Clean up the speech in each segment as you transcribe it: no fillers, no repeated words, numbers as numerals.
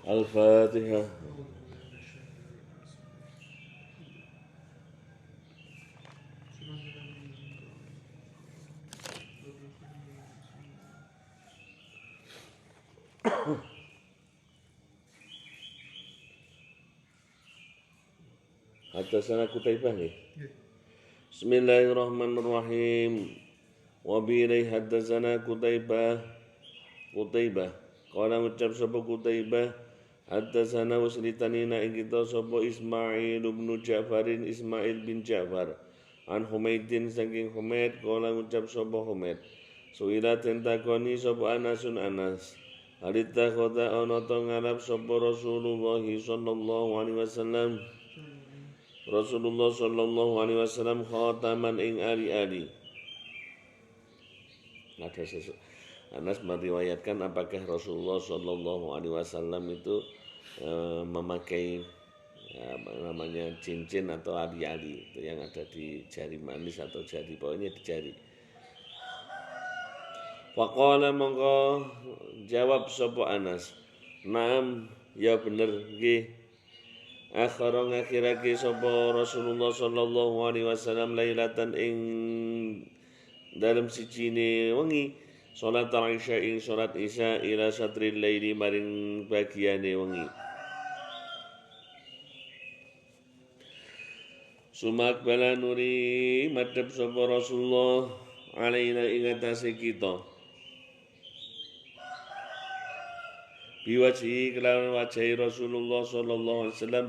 Al-Fatihah. Haddatsana Qutaibah nih. Bismillahirrahmanirrahim. Wa bi haddatsana Qutaibah. Qala ngucap sapa Qutaibah, haddatsana waslitanina ing kita sapa Ismail bin Ja'far. An Humaidin saking Humaid, qala ngucap sapa Humaid. Suila tentakoni sapa Anas. Halita khota ana ta ngarap sapa Rasulullah sallallahu alaihi wasallam khataman ing ali-ali. Ada Anas meriwayatkan apakah Rasulullah sallallahu alaihi wasallam itu memakai cincin atau ali-ali itu yang ada di jari manis atau jari pokoknya di jari. Faqala mongko jawab sapa Anas, "Naam, ya bener nggih." Akhara ngakhirake sapa Rasulullah sallallahu alaihi wasallam lailatan ing dalam sijine wengi salat Isya ing salat Isya ila satril laili maring bagiane wengi. Sumak bala nuri madhep sapa Rasulullah alaina ing atase kita. Biwaji kelawan wajahi Rasulullah sallallahu alaihi wasallam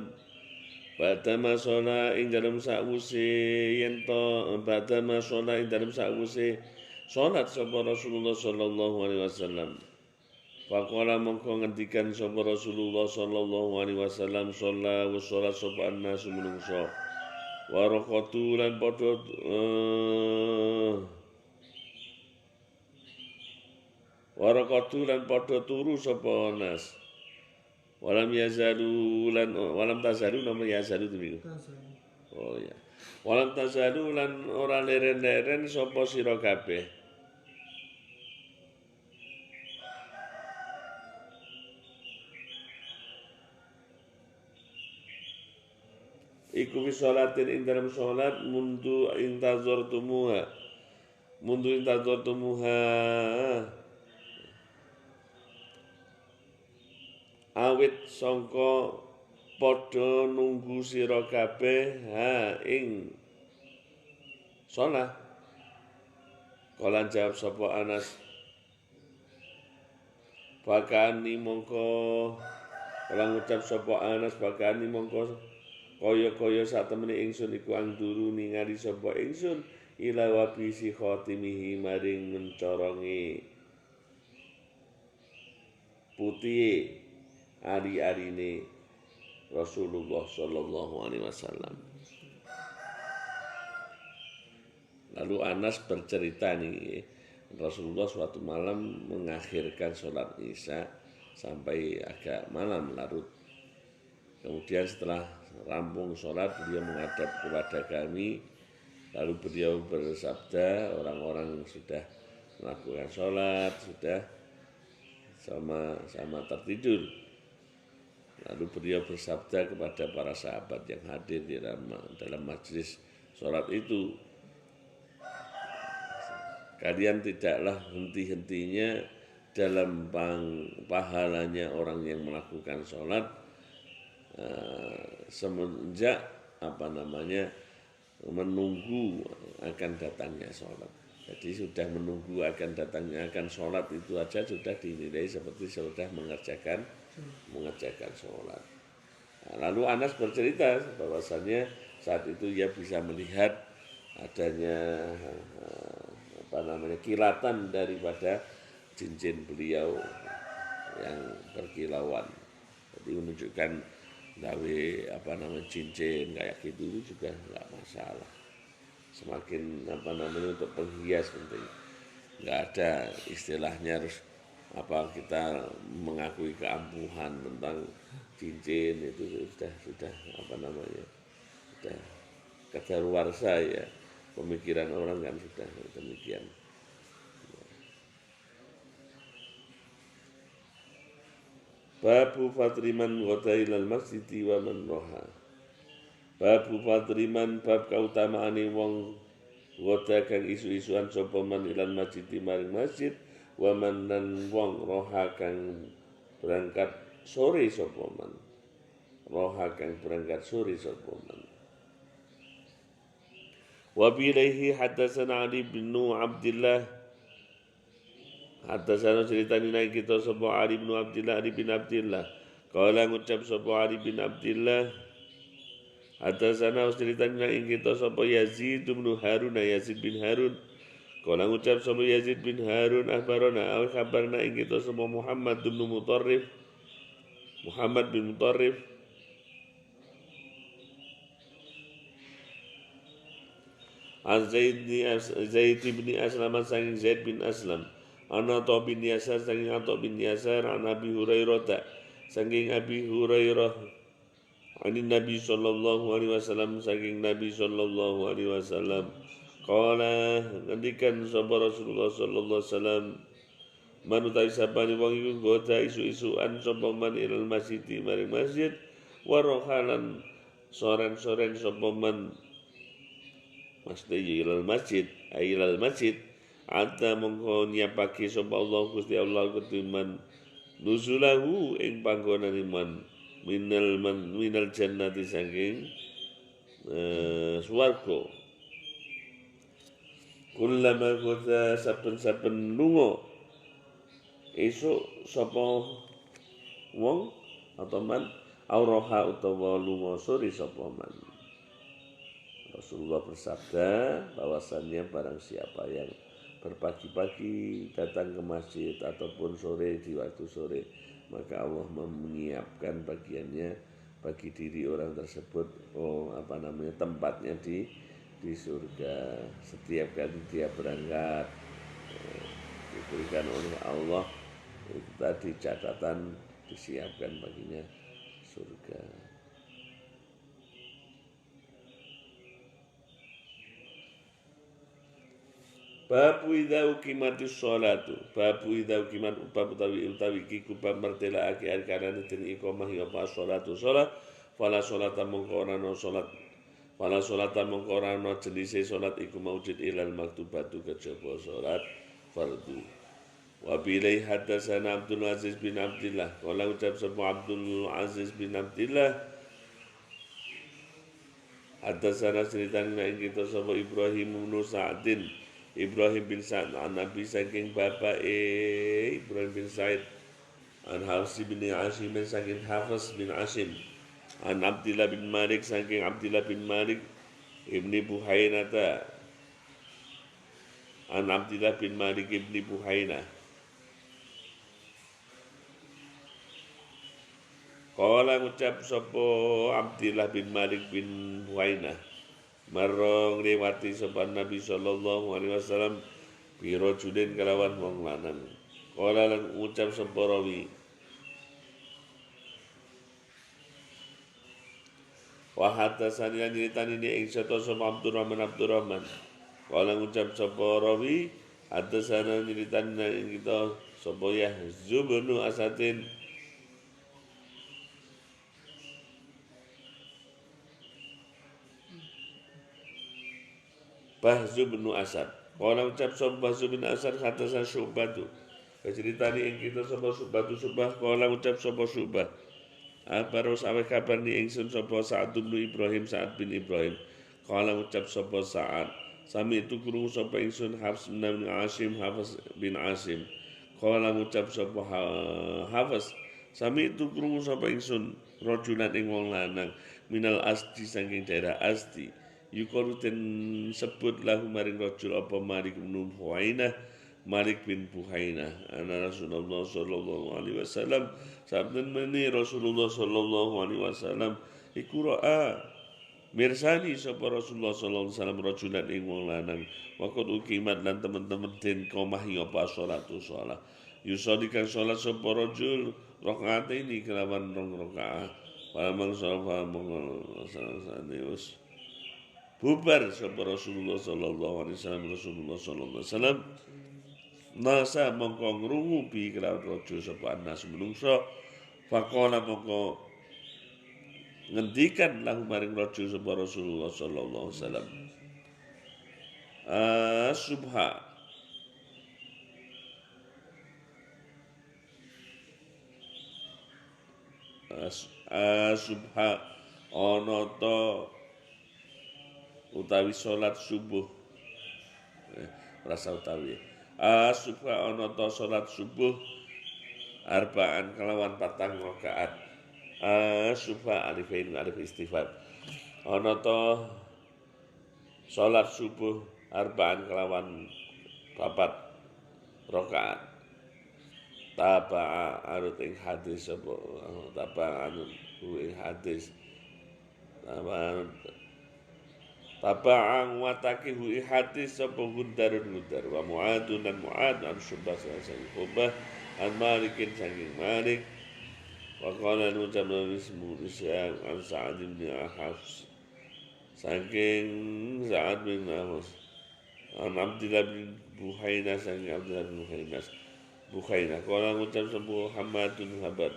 badama sholat ing dalam sakwuse sholat sapa Rasulullah sallallahu alaihi wasallam. Faqala mongko ngendikan sapa Rasulullah sallallahu alaihi wasallam sholat sapa annas menungso wa raqatu lan padha warakatu lan padha turu sapa Anas. Walam tazalu nama yazalu itu. Oh ya. Walam tazalu lan ora leren-leren sapa sira kabeh. Iku fi sholatin ing dalam sholat mundu intazartumuha. Awit sangka padha nunggu sira kabeh ing shalah. Kala jawab sapa Anas, bakani mongko kala ngucap sapa Anas bakani mongko kaya-kaya satemene ingsun iku angduru ningali sapa ingsun ila wabisi khatimihi maring mencorongi putih ari-arine Rasulullah sallallahu alaihi wasallam. Lalu Anas bercerita nih, Rasulullah suatu malam mengakhirkan sholat Isya sampai agak malam larut. Kemudian setelah rampung sholat beliau menghadap kepada kami, lalu beliau bersabda, orang-orang sudah melakukan sholat, sudah sama-sama tertidur. Lalu beliau bersabda kepada para sahabat yang hadir di dalam majlis sholat itu, kalian tidaklah henti-hentinya dalam pahalanya orang yang melakukan sholat semenjak menunggu akan datangnya sholat. Jadi sudah menunggu akan datangnya sholat itu aja sudah dinilai seperti sudah mengerjakan sholat. Lalu Anas bercerita bahwasannya saat itu ia bisa melihat adanya kilatan daripada cincin beliau yang berkilauan. Jadi menunjukkan cincin kayak gitu itu juga enggak masalah. Semakin untuk penghias penting. Enggak ada istilahnya harus kita mengakui keampuhan tentang cincin itu sudah kadaluarsa ya, pemikiran orang kan sudah demikian. Babu fadriman ghada ilal masjidi wa man roha. Babu fadriman bab kautamaane wong ghada kang isu-isuan sapa man ilal masjidi maring masjid wa man lan wong roha kang berangkat sore sapa man. Roha kang berangkat sore sapa man. Wa bilaihi hadatsana Ali bin Abdullah hadatsana ceritani naik kita sapa Ali bin Abdullah kala ngucap sapa Ali bin Abdullah hadatsana ceritani naik kita sapa Yazid bin Harun kala ngucap sapa Yazid bin Harun akhbarana aw khabarna ing kita sapa Muhammad bin Mutarrif Zaid bin Aslam saking Zaid bin Aslam Ato bin Yasar saking Ato bin Yasar an Abi Hurairah saking Abi Hurairah anin Nabi sallallahu alaihi wasallam saking Nabi sallallahu alaihi wasallam qala ngendikan sapa Rasulullah sallallahu alaihi wasallam man utawi sapane wong iku nggoda isu-isuan sapa man ilal masjid maring masjid wa rohalan soren-soren sapa man maksudnya ilal masjid ada mongko nyiapake sapa Allah Gusti Allah ketiman nuzulahu ing panggonan iman minal jannati saking swarga kullama kota saben-saben lunga esuk sapa wong atau man auroha utawa lunga sore sapa man. Rasulullah bersabda bahwasannya barang siapa yang berpagi-pagi datang ke masjid ataupun sore di waktu sore maka Allah menyiapkan bagiannya bagi diri orang tersebut tempatnya di surga. Setiap kali dia berangkat diberikan oleh Allah itu tadi catatan disiapkan baginya surga. Babu idza uqimatis sholatu babu idza uqimat bab utawi iki kubab mertelake arkanan den iqamah ya pas sholatu sholat fala sholata mongko ora ana sholat fala sholata mongko ora ana jenise sholat iku maujud ilal maktubatu kejaba sholat fardu wa bilai hadatsana Abdul Aziz bin Abdullah qala ucap sapa Abdul Aziz bin Abdullah hadatsana ceritane ing kita sapa Ibrahim bin Sa'din Ibrahim bin Sa'd an Nabi saking bapak Ibrahim bin Sa'id an Hafs bin Asim saking Hafs bin Asim an Abdullah bin Malik saking Abdullah bin Malik ibni Buhainata an Abdullah bin Malik ibni Buhainah qala ngucap sapa Abdullah bin Malik bin Buhainah marong lewati sopan Nabi sallallahu alaihi wasallam biro judin kelawan wong lanang. Kala lan ucap sapa rawi. Wa hadatsani lan nyritani ing sapa Abdurrahman. Kala ngucap sapa rawi hadatsana nyritani ing kita sapa Yahzub bin Asadin Bahzu bin Asad. Kala ucap sapa Bahzu bin Asad hadasan Syu'bah. Ceritani ing kita sapa Syu'bah kala ucap sapa Syu'bah. Baru sawe kabar ni ingsun sapa Sa'ad bin Ibrahim bin Ibrahim. Kala ucap sapa Sa'ad. Sami itu krungu sapa ingsun Hafs bin Asim. Kala ucap sapa Hafs. Sami itu krungu sapa ingsun rajulan ing wong lanang minal Asdi saking daerah Asdi. Yukaru den sebut lahu maring rajul apa Malik bin Buhainah ana Rasulullah sallallahu alaihi wasallam sabdan meni Rasulullah sallallahu alaihi wasallam iku ra'a mirsani sapa Rasulullah sallallahu alaihi wasallam rajulan ing wong lanang waqt ukimat lan teman-teman den komahi apa salatu shalah yusadikan salat sapa rajul rakaat ini kelawan rong rakaat palamang salat mongos bubar sapa Rasulullah sallallahu alaihi wasallam nasa mongko ngrungu bi kelawan raja sapa anas menungso Faqala mongko ngendikan lahu maring rajul sapa Rasulullah sallallahu alaihi wasallam. Subha subha ana ta utawi salat subuh rasa utawi subha ana ta salat subuh arba'an kelawan patang rakaat subha alifain alif istighfar ana ta salat subuh arba'an kelawan papat rakaat taba'a arut ing hadis apa taba'a ing hadis taba'ang wataki ing hadis apa Gundarun wa Mu'adun dan Mu'ad an Syubbah saking Syubbah an Malikin saking Malik wa qala nu'jam ismu Isyam an Sa'ad bin Hafs saking Sa'ad bin Hafs an Abdillah bin Buhaina saking Abdillah bin Buhaina qala ngucap sapa Muhammadun habar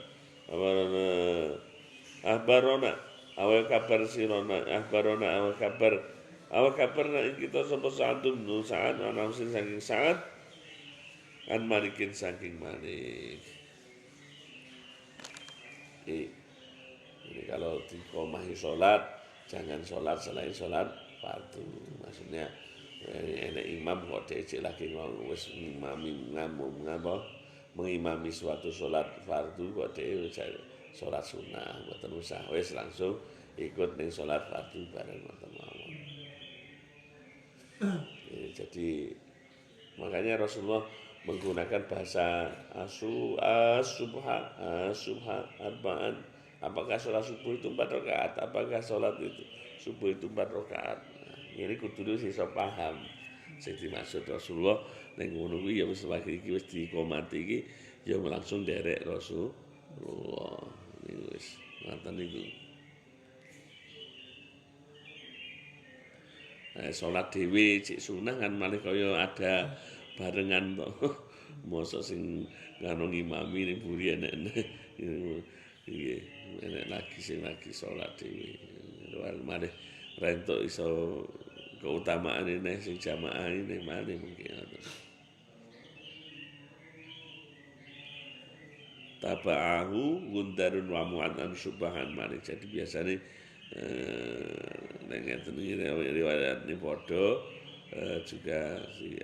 ahbarona awal kabar sirona ahbarona awal kabar ing kita sapa Sa'adun bin Sa'ad ana saking Sa'ad an Malikin saking Malik. Ini kalau dikomahi sholat, jangan sholat selain sholat fardu. Maksudnya enak imam kok dicek lagi wis mengimami suatu sholat fardu kok dicek sholat sunnah, mboten usah wis langsung ikut ning sholat fardu bareng ngoten mawon. Jadi makanya Rasulullah menggunakan bahasa subha arba'an. Apakah sholat subuh itu 4 rakaat? Apakah sholat itu subuh itu 4 rakaat? Ini kudu iso paham sing dimaksud Rasulullah ning ngono kuwi ya wis lagi iki wis dikomati iki ya langsung derek Rasulullah. Ini wis ngoten niku. Sholat dhewe cek sunah kan malih kaya ada barengan to. Mosok sing karo ngimami ning buri enek-enek. Iya, enek lagi sing lagi sholat dhewe. Malih rentok iso keutamaan ini sing jamaah ini malih mungkin. Taba'ahu Gundarun wa Mu'an Syubbahan Malik. Jadi biasanya ngeten iki riwayat ini padha juga si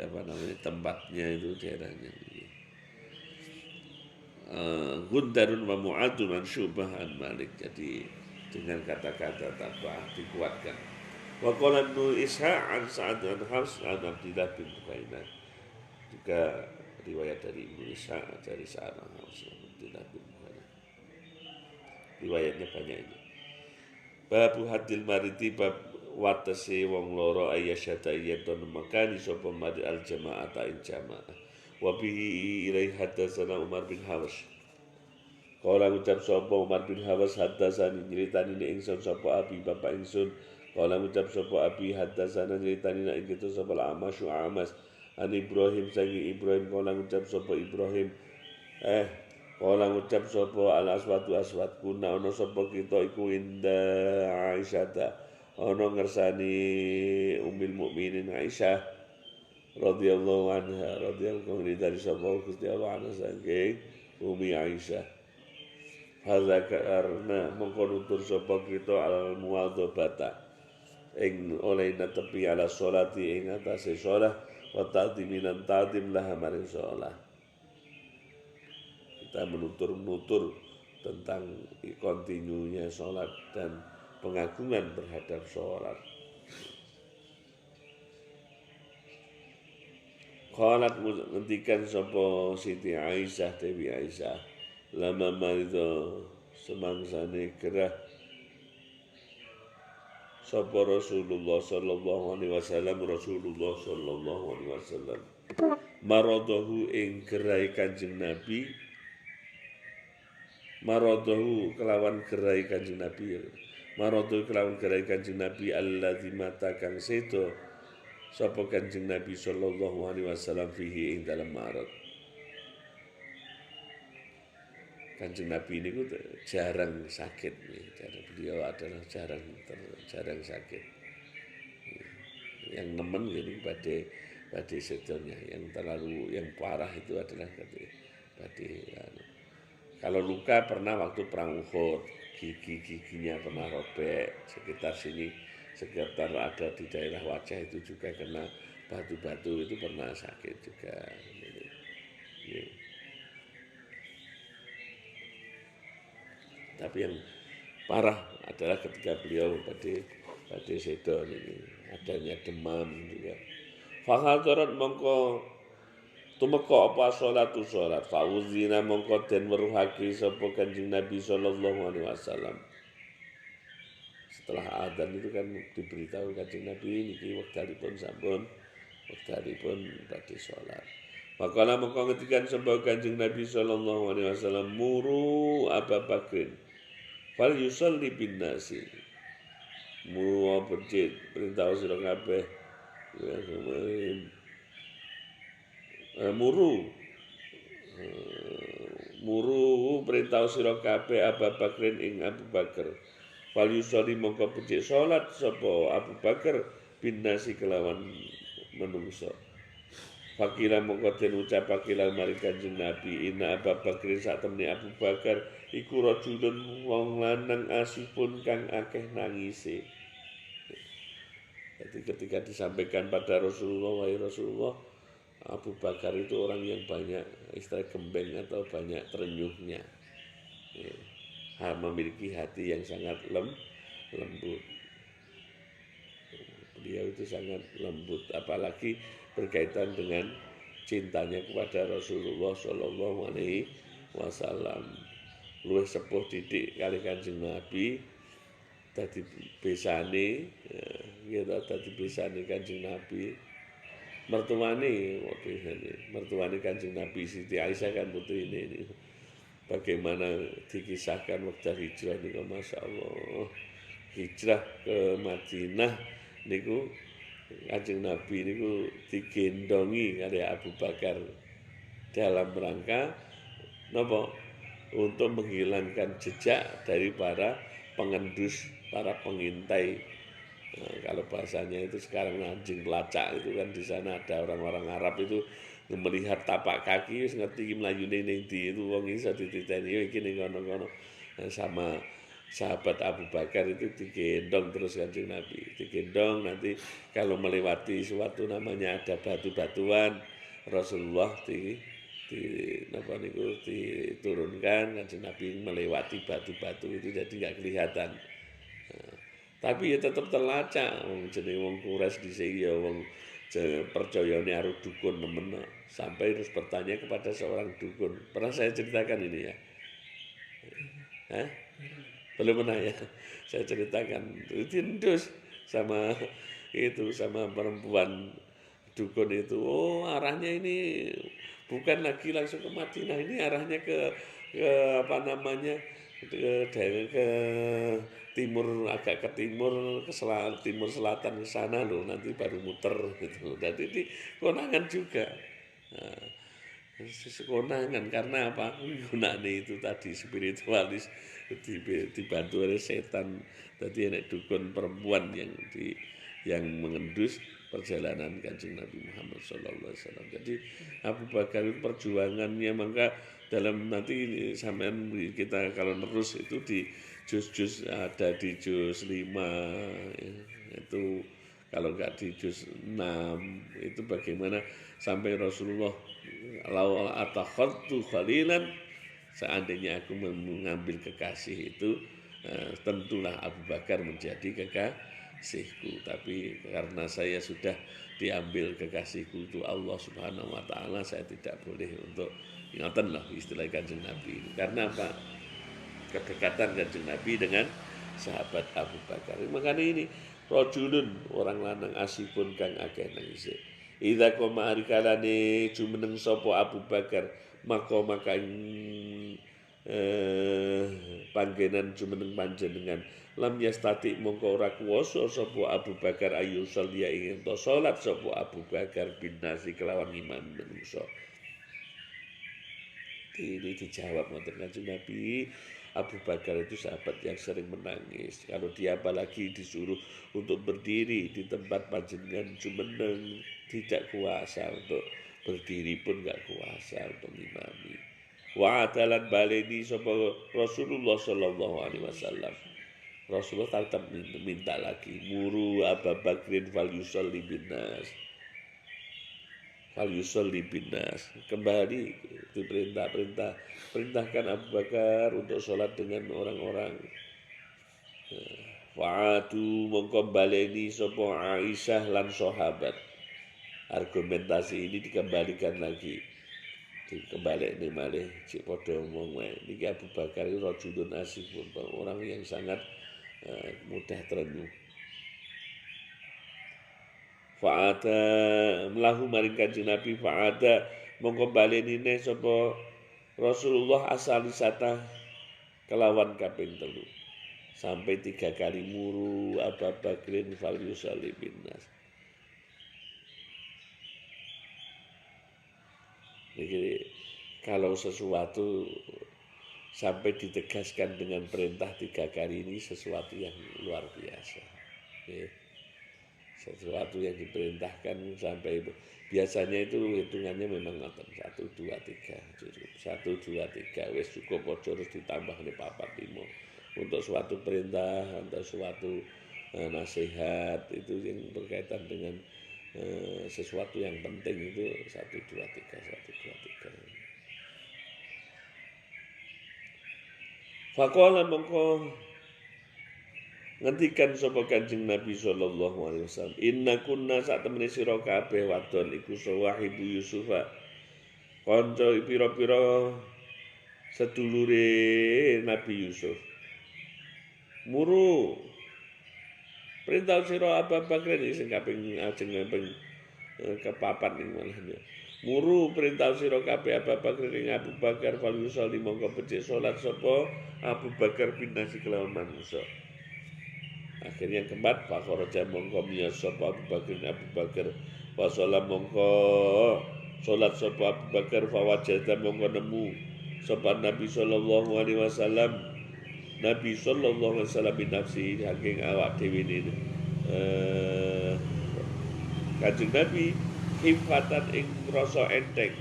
tempatnya itu daerahnya. Gundarun wa Mu'adun an Syubbahan Malik. Jadi dengan kata-kata tabah dikuatkan. Wa qala Ibnu Ishaq an Sa'ad an Hafs an Abdillah bin Buhainah. Juga riwayat dari Ibnu Ishaq dari Sa'ad an Hafs an Abdillah bin Buhainah. Riwayatnya banyak ini. Babu hadil mariti bab watasi wong loro ayasyata iyadon makani sapa mari al jama'ata in jama'ah. Wa bihi ilai hadatsana Umar bin Hawas. Kala ngucap sapa Umar bin Hawas hadatsani nyritani ing ingsun sapa abi bapak ingsun. Kala ngucap sapa abi hadatsana nyritani ing kita sapa Amasyu Amas an Ibrahim sangi Ibrahim. Kala ngucap sapa Ibrahim kala ngucap sapa al-aswadu aswad kuna ana sapa kita iku inda Aisyah ana ngersani Ummul Mukminin Aisyah radhiyallahu anha radhiyallahu dari sapa Gusti Allah ana saking Umi Aisyah. Hadza karena mongko nutur sapa kita al-muwadzabata ing oleh netepi ala sholati ing atase shalah wa ta'diminan ta'dim laha maring shalah. Kita menutur tentang kontinunya sholat dan pengagungan terhadap sholat. Qalat ngendikan sapa Siti Aisyah Dewi Aisyah lama marido semangsane gerah sapa Rasulullah sallallahu alaihi wasallam maradahu ing gerai Kanjeng Nabi. Maradahu kelawan gerai Kanjeng Nabi. Maradahu kelawan gerai Kanjeng Nabi alladzi mata kang sedo sapa Kanjeng Nabi sallallahu alaihi wasallam fihi ing dalam marad. Kanjeng Nabi ini jarang sakit, beliau adalah jarang sakit. Yang nemen ini pada sedurnya, yang parah itu adalah kalau luka pernah waktu perang Uhud, giginya pernah robek sekitar sini, sekitar ada di daerah wajah itu juga kena batu-batu, itu pernah sakit juga. Ya. Tapi yang parah adalah ketika beliau pada sedon ini adanya demam juga. Fahadarat mongko tumeka apa salat fauzina mongko den weruhake sapa Kanjeng Nabi sallallahu alaihi wasallam. Setelah adzan itu kan diberitahu Kanjeng Nabi niki wektalipun sampun badhe salat. Maka mongko ngetikan sapa Kanjeng Nabi sallallahu alaihi wasallam muru Abu Bakrin fal yusalli bin nasi. Muru perintah sira kabeh muru perintah sira kabeh Abu Bakrin ing Abu Bakar. Fal yusolli mongko becik salat sapa Abu Bakar bin nasi kelawan menungso. Fakila mongko den ucapake lan maring Kanjeng Nabi, inna Abu Bakrin sak temne Abu Bakar iku rajulun wong lanang asifun kang akeh nangise. Jadi ketika disampaikan pada Rasulullah, wahai Rasulullah, Abu Bakar itu orang yang banyak istilah gembeng atau banyak terenyuhnya, memiliki hati yang sangat lembut. Beliau itu sangat lembut, apalagi berkaitan dengan cintanya kepada Rasulullah Shallallahu Alaihi Wasallam. Luwih sepuh didik kali Kanjeng Nabi, tadi besane, tadi besane Kanjeng Nabi. Mertuane Kanjeng Nabi Siti Aisyah kan putri ini. Bagaimana dikisahkan waktu hijrah niku, Masya Allah, hijrah ke Madinah niku Kanjeng Nabi niku digendongi oleh Abu Bakar dalam rangka napa untuk menghilangkan jejak dari para pengendus, para pengintai. Nah, kalau bahasanya itu sekarang anjing pelacak itu kan, di sana ada orang-orang Arab itu melihat tapak kaki wis ngerti mlayune ning ndi, itu wong iso dititeni yo iki ning kono-kono. Nah, sama sahabat Abu Bakar itu digendong terus Kanjeng Nabi, digendong, nanti kalau melewati suatu namanya ada batu-batuan, Rasulullah diturunkan, Kanjeng Nabi melewati batu-batu itu jadi nggak kelihatan. Nah, tapi ya tetap terlacak, jenenge wong Quraisy dhisik ya wong percayane karo dukun nemen, sampai terus bertanya kepada seorang dukun. Pernah saya ceritakan ini ya? Belum pernah ya? Saya ceritakan, ditindus sama perempuan dukun itu. Oh, arahnya ini bukan lagi langsung ke Madinah, ini arahnya ke ke timur, agak ke timur, ke timur selatan ke sana loh, nanti baru muter gitu. Dan ini konangan juga. Nah, konangan karena apa? Gunane itu tadi spiritualis, dibantu oleh setan. Tadi ada dukun perempuan yang mengendus perjalanan Kanjeng Nabi Muhammad SAW. Jadi Abu Bakar itu perjuangannya, maka dalam nanti sampean kita kalau terus itu di juz-juz, ada di juz 5 ya, itu kalau enggak di juz 6 itu bagaimana sampai Rasulullah lau atakhadtu khalilan, seandainya aku mengambil kekasih itu tentulah Abu Bakar menjadi kekasihku, tapi karena saya sudah diambil kekasihku itu Allah Subhanahu wa taala, saya tidak boleh untuk ingatan lah istilah Kanjeng Nabi. Karena apa? Kedekatan Kanjeng Nabi dengan sahabat Abu Bakar. Makanya ini rajulun, orang lanang asifun kang akeh nangise. Idza qoma arikalane jumeneng sapa Abu Bakar, maka panggenan jumeneng panjenengan, lam yastati mongko ora kuwasa sapa Abu Bakar ayu salya ing to salat sapa Abu Bakar bin nasi kelawan imam menungso. Ini dijawab oleh Kanjeng Nabi. Abu Bakar itu sahabat yang sering menangis. Kalau dia apalagi disuruh untuk berdiri di tempat panjenengan jumeneng, tidak kuasa untuk berdiri pun gak kuasa untuk imami. Wa atalan baleni sapa Rasulullah sallallahu alaihi wasallam. Rasulullah tetap minta lagi, muru Abu Bakrin fal yusalli binnas. Fal yusalli binnas. Kembali perintahkan Abu Bakar untuk sholat dengan orang-orang. Wa'adu mongko baleni sapa Aisyah lan sahabat. Argumentasi ini dikembalikan lagi. Dikembalikan malih cik padha ngomong wae. Niki Abu Bakar itu rajulun asifun, orang yang sangat mudah terenyuh. Fa'ada melahu maring Kanjeng Nabi fa'ada mongko balenine sapa Rasulullah asalisata kelawan kaping 3 sampai 3 kali muru Abu Bakrin fal yusalli binnas. Jadi kalau sesuatu sampai ditegaskan dengan perintah 3 kali ini sesuatu yang luar biasa. Sesuatu yang diperintahkan sampai biasanya itu hitungannya memang ngoten 1 2 3 cukup 1 2 3 wis cukup aja terus ditambah 4 5 untuk suatu perintah atau suatu nasihat itu yang berkaitan dengan sesuatu yang penting itu 1 2 3 1 2 3. Faqala mongko ngendikan sapa Kanjeng Nabi sallallahu alaihi wasallam, inna kunna sak temene sira kabeh wadon iku sawahibu Yusufa. Kanca pira-pira sedulure Nabi Yusuf. Muru perintah sira Abu Bakar iki sing kaping kepapat ning malahnya. Muru perintah sira kabeh Abu Bakar ing Abu Bakar fal yusolli mongko becik salat sapa Abu Bakar binasi kelawan manusa. Akhirnya yang keempat fakharaja mongko miyas sapa Abu Bakar wa sholat mongko salat sapa Abu Bakar fa wajada mongko nemu sapa Nabi sallallahu alaihi wasallam binafsi saking awak dhewe ini Kanjeng Nabi hifatan ing rasa enteng.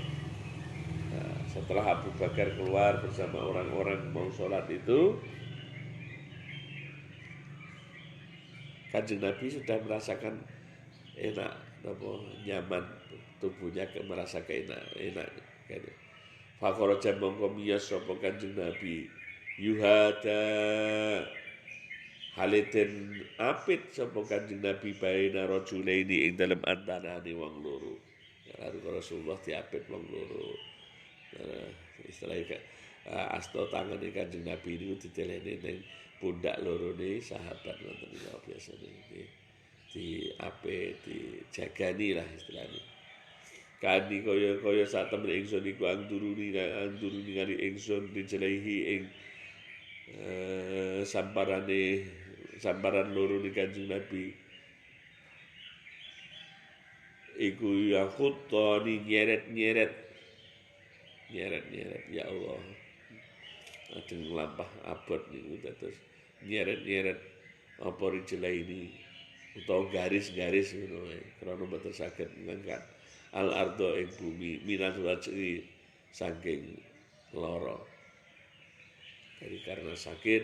Setelah Abu Bakar keluar bersama orang-orang mau sholat itu, Kanjeng Nabi sudah merasakan enak, nyaman tubuhnya, merasa enak. Fakharaja mongko miyas sapa Kanjeng Nabi yuhada haliten apit sapa Kanjeng Nabi baina rajulaini ing dalem antarane wong loro. Karo Rasulullah diapit wong loro. Istilahnya asta tangane Kanjeng Nabi niku diteleni ning pundak lorone sahabat ngoten niku biasane diapit dijagani lah istilahnya. Kani kaya sak temen ingsun iku anduruni kali ingsun dijelehi ing samparan loro ni Kanjeng Nabi iku ya khutani nyeret ya Allah adeng lampah abot niku terus nyeret apa rijlah ini utawa garis-garis ngono krana mboten saged ngangkat al ardo ing bumi minat wajhi saking lara. Jadi karena sakit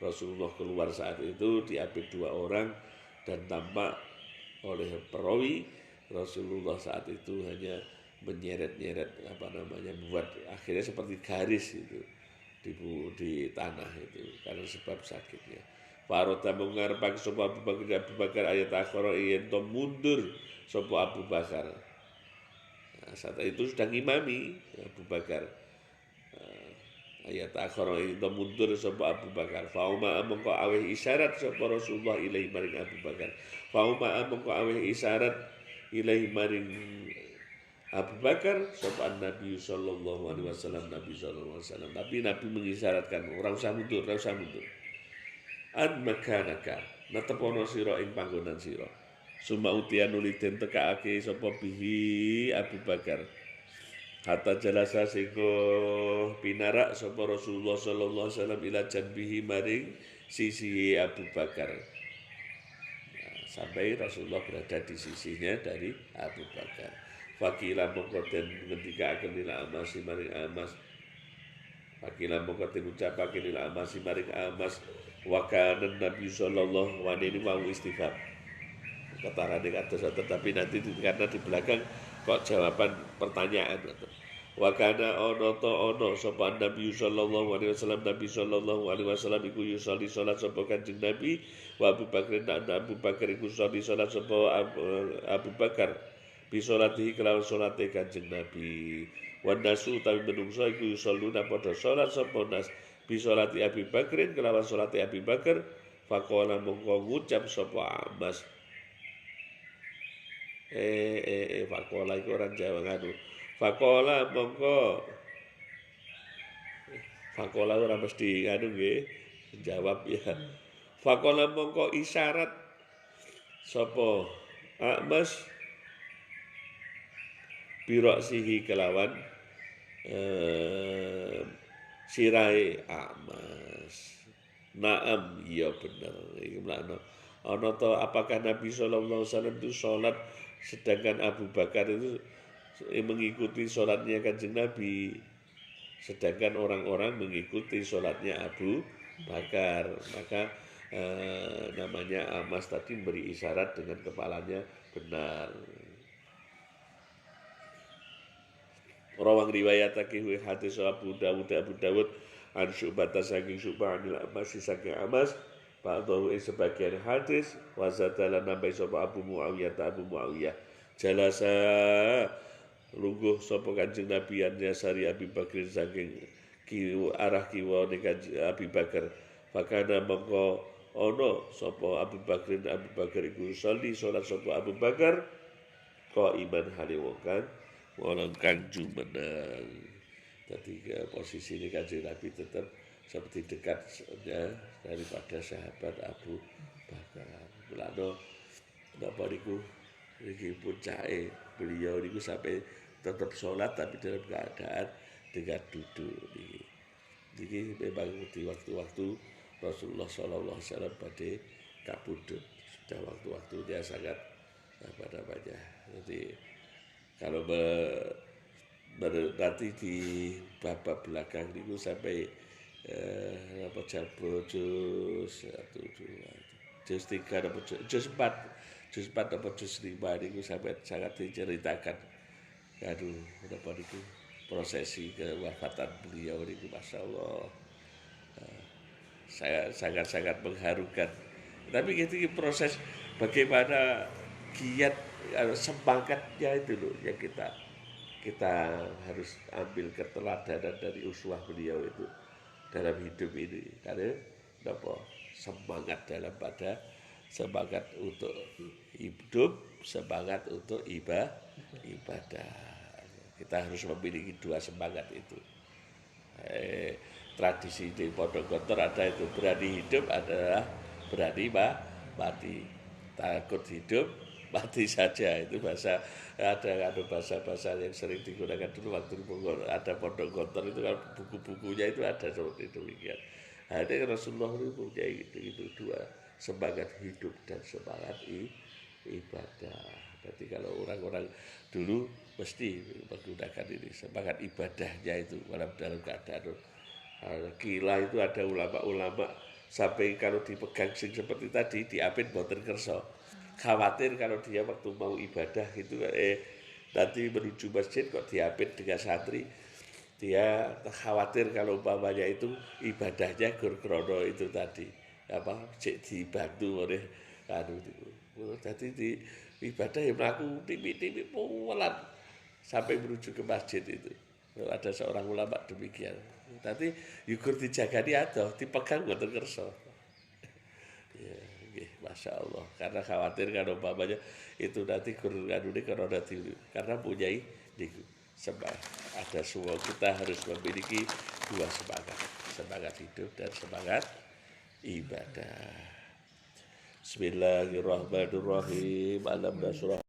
Rasulullah keluar saat itu diapit 2 orang dan tampak oleh perawi Rasulullah saat itu hanya menyeret-nyeret buat akhirnya seperti garis itu di tanah itu karena sebab sakitnya. Farota mengarepake sapa Abu Bakar ayat akhara yen to mundur sapa Abu Bakar. Nah, saat itu sudah ngimami Abu Bakar. Ayat akhara itu mundur sapa Abu Bakar. Fauma mongko aweh isyarat sapa Rasulullah ilahi maring Abu Bakar. Fauma mongko aweh isyarat ilahi maring Abu Bakar sapa Nabi sallallahu alaihi wasallam Nabi mengisyaratkan orang usah mundur. An makanaka natepono sira ing panggonan sira. Suma utian nuliten tekake sapa bihi Abu Bakar. hatta jalasa singgo pinarak sapa Rasulullah sallallahu alaihi wasallam ila janbihi maring sisi Abu Bakar. Sampai Rasulullah berada di sisinya dari Abu Bakar. Fakilah mengkoten ketika akan nila amas maring amas. Fakilah mengkoten ucapakan nila amas maring amas. Wakanan Nabi sallallahu alaihi wasallam istighfar. Ketarane kados tetapi nanti karena di belakang kok jawaban pertanyaan. Wakana ono to ono sapa Nabi sallallahu alaihi wasallam Nabi sallallahu alaihi wasallam iku yusolli salat sapa Kanjeng Nabi wa Abu Bakar dan Abu Bakar iku sholli salat sapa Abu Bakar bi salatihi kelawan salate Kanjeng Nabi wa nasu tapi menungso iku yusalluna padha salat sapa nas bi salati Abu Bakrin kelawan salate Abu Bakar faqala mongko ngucap sapa Amas faqala iku orang Jawa nganu Fakola mongko Fakola ora mesti nganu nggih jawab ya. Fakola mongko isyarat sapa Amas biroksihi kelawan sirai Amas. Naam iya bener iki mlakno. Ana to apakah Nabi sallallahu alaihi wasallam itu salat sedangkan Abu Bakar itu mengikuti sholatnya Kanjeng Nabi, sedangkan orang-orang mengikuti sholatnya Abu Bakar. Maka namanya Amas tadi beri isyarat dengan kepalanya benar. Rawang riwayat takih hadis Abu Dawud an Syu'bah saking Syu'bah anil Amas saking Amas ba'dahu sebagian hadis wa zadala nambai sapa Abu Muawiyah jalasa lungguh sapa Kanjeng Nabi yasari Abi Bakar saking arah kiwa Kanjeng Abi Bakar. Fakana mongko ana sapa Abu Bakar iku sholli salat sapa Abu Bakar qaiman hale wong kang kang jumeneng. Dadi posisi ini Kanjeng Nabi tetap seperti dekat ya, daripada sahabat Abu Bakar. Mulane napa niku iki puncake beliau niku sampai tetap sholat tapi dalam keadaan dengan duduk. Jadi memang di waktu-waktu Rasulullah SAW pada kabudut sudah waktu-waktunya sangat apa namanya. Jadi kalau nanti di babak belakang itu sampai apa jabut juz 1 2 juz 3 atau juz 4 atau juz 5 itu sampai sangat diceritakan. Aduh, berapa itu prosesi kewafatan beliau ini, masya Allah, saya sangat mengharukan. Tapi gitu proses bagaimana giat semangatnya itu loh yang kita harus ambil keteladanan dari uswah beliau itu dalam hidup ini. Karena apa? Semangat dalam pada semangat untuk hidup, semangat untuk ibadah. Kita harus memiliki dua semangat itu. Tradisi di Pondok Gontor ada itu, berani hidup adalah berani mati. Takut hidup, mati saja. Itu bahasa, ada bahasa-bahasa yang sering digunakan dulu waktu ada Pondok Gontor itu kan buku-bukunya itu ada seperti itu. Nah, ini Rasulullah itu punya itu dua, semangat hidup dan semangat ibadah. Berarti kalau orang-orang dulu mesti menggunakan ini semangat ibadahnya itu dalam keadaan gila. Itu ada ulama-ulama sampai kalau dipegang sing seperti tadi diapit boten kersa, khawatir kalau dia waktu mau ibadah itu nanti menuju masjid kok diapit dengan santri, dia khawatir kalau umpamanya itu ibadahnya gur-krono itu tadi apa dibantu oleh jadi di ibadah yang melakukan timi-timi pelan sampai menuju ke masjid itu. Ada seorang ulama demikian. Tapi yukur dijagani ada, dipegang boten kersa. Ya, masya Allah. Karena khawatir kalau umpamanya itu nanti kurang-kurang karena punya ada semua. Kita harus memiliki dua semangat hidup dan semangat ibadah. Bismillahirrahmanirrahim. Alam nasrah